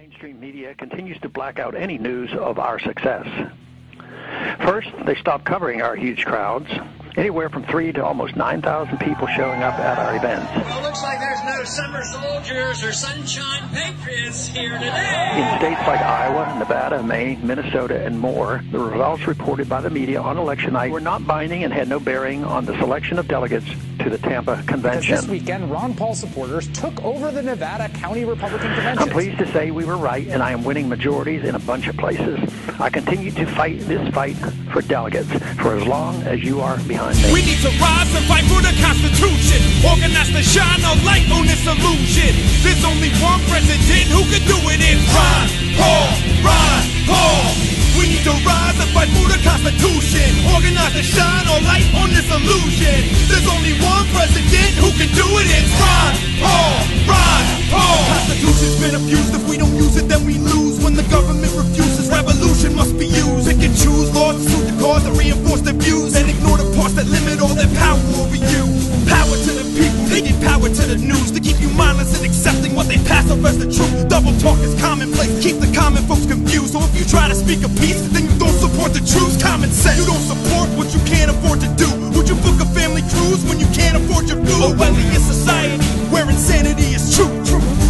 mainstream media continues to black out any news of our success. First, they stopped covering our huge crowds, anywhere from 3 to almost 9,000 people showing up at our events. Well, it looks like there's no summer soldiers or sunshine patriots here today. In states like Iowa, Nevada, Maine, Minnesota, and more, the results reported by the media on election night were not binding and had no bearing on the selection of delegates to the Tampa convention. This weekend, Ron Paul supporters took over the Nevada County Republican Convention. I'm pleased to say we were right, and I am winning majorities in a bunch of places. I continue to fight this fight for delegates for as long as you are behind me. We need to rise and fight for the Constitution. Organize to shine a light on this illusion. There's only one president who can do it. It's Ron Paul. Ron Paul. We need to rise and fight for the Constitution. Organize to shine a light on this illusion. There's only one president who can do it. It's Ron Paul. Ron Paul. Constitution's been abused. If we don't use it, then we lose. When the government refuses, revolution must be used. It can choose laws to suit the cause that reinforce their views and ignore the parts that limit all their power over you. Power to the people, they give power to the news to keep you mindless and accepting what they pass off as the truth. Double talk is commonplace, keep the common folks confused. So if you try to speak a peace, then you don't support the truth. Common sense, you don't support what you can't afford to do. Would you book a family cruise when you can't afford your food? Or whether in society where insanity is true.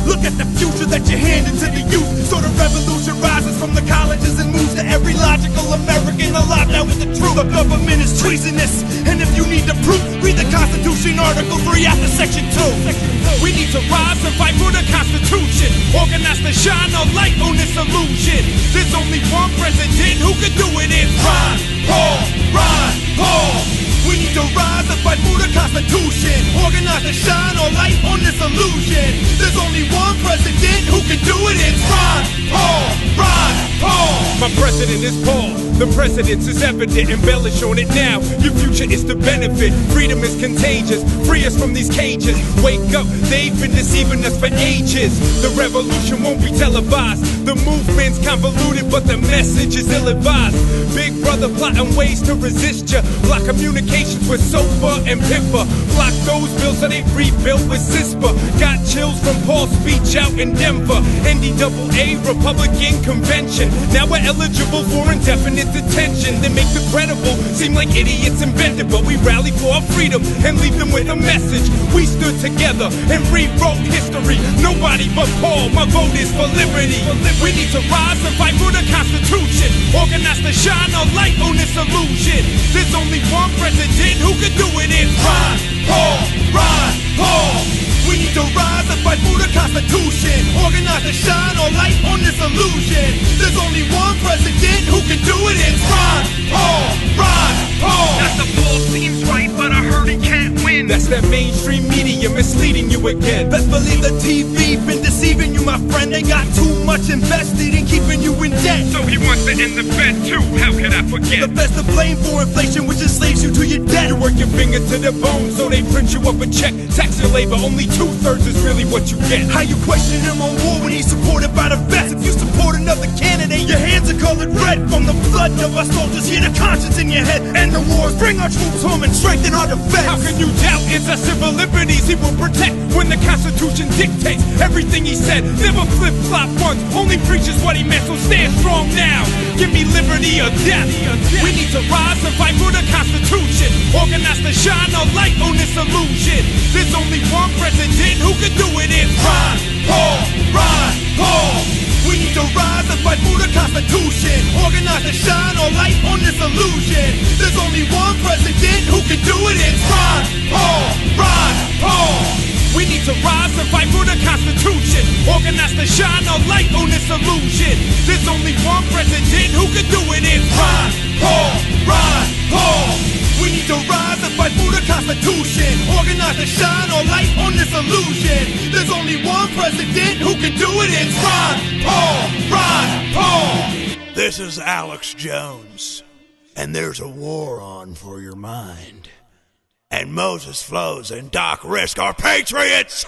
Look at the future that you're handing to the youth. So the revolution rises from the colleges and moves to every logical American alive now with the truth. The government is treasonous, and if you need the proof, read the Constitution, Article 3 after Section 2. We need to rise and fight for the Constitution. Organize to shine a light on this illusion. There's only one president who can do it. It's Ron Paul. Ron Paul. We need to rise and fight for the Constitution. Organize to shine a light on this illusion. There's only one president who can do it. It's Ron Paul. Ron Paul. My president is Paul. The president's is evident. Embellish on it now. Your future is to benefit. Freedom is contagious. Free us from these cages. Wake up. They've been deceiving us for ages. The revolution won't be televised. The movement's convoluted, but the message is ill-advised. Big brother plotting ways to resist ya. Block communications with SOFA and PIPA. Block those bills so they rebuilt with CISPA. Got chills from Paul's speech out in Denver. NDAA Republican Convention. Now we're eligible for indefinite detention. They make the credible seem like idiots invented, but we rally for our freedom and leave them with a message. We stood together and rewrote history. Nobody but Paul. My vote is for liberty. We need to rise and fight for the Constitution. Organize to shine a light on this illusion. There's only one president who can do it. It's Ron Paul. Ron Paul. We need to rise and fight for the Constitution. Organize to shine a light on this illusion. There's only one president who can do it. It's Ron Paul. Ron Paul. That's the Paul seems right, but I heard he can't win. That's that mainstream media misleading you again. Best believe the TV been deceiving you, my friend. They got too much invested in keeping you in debt. So he wants to end the Fed too. How could I forget? The Fed's to blame for inflation, which enslaves you to your debt. You work your finger to the bone, so they print you up a check. Tax your labor, only 2/3 is really what you get. How you question him on war when he's supported by the vets? If you support another candidate, your hands are colored red from the blood of our soldiers. Hear the conscience in your head. End the wars, bring our troops home and strengthen our defense. How can you doubt it's our civil liberties he will protect when the Constitution dictates everything he said? Never flip-flop once, only preaches what he meant, so stand strong now. Give me liberty or death. We need to rise and fight for the Constitution. Organize to shine a light on this illusion. There's only one president who can do it. It's Ron Paul. Ron Paul. We need to rise and fight for the Constitution. Organize to shine a light on this illusion. There's only one president who can do it. It's Ron Paul. Ron Paul. We need to rise and fight for the Constitution. Organize to shine a light on this illusion. There's only one president who can do it. It's Ron Paul. Ron Paul. We need to rise and fight for the Constitution. Organize to shine a light on this illusion. There's only one president who can do it. It's Ron Paul. Ron Paul. This is Alex Jones, and there's a war on for your mind. And Moses Flows and Doc Risk are patriots!